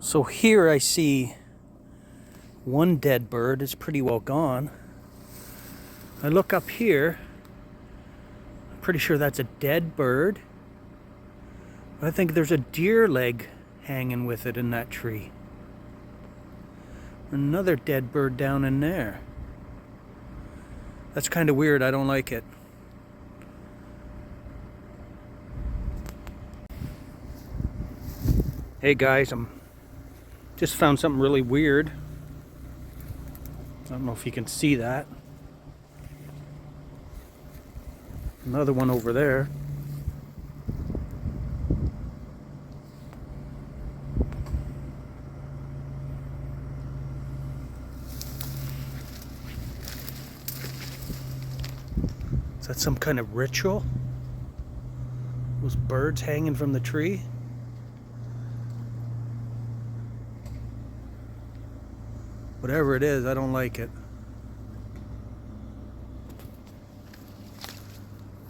So here I see one dead bird. It's pretty well gone. I look up here. I'm pretty sure that's a dead bird. I think there's a deer leg hanging with it in that tree. Another dead bird down in there. That's kind of weird. I don't like it. Hey guys, just found something really weird. I don't know if you can see that. Another one over there. Is that some kind of ritual? Those birds hanging from the tree? Whatever it is, I don't like it.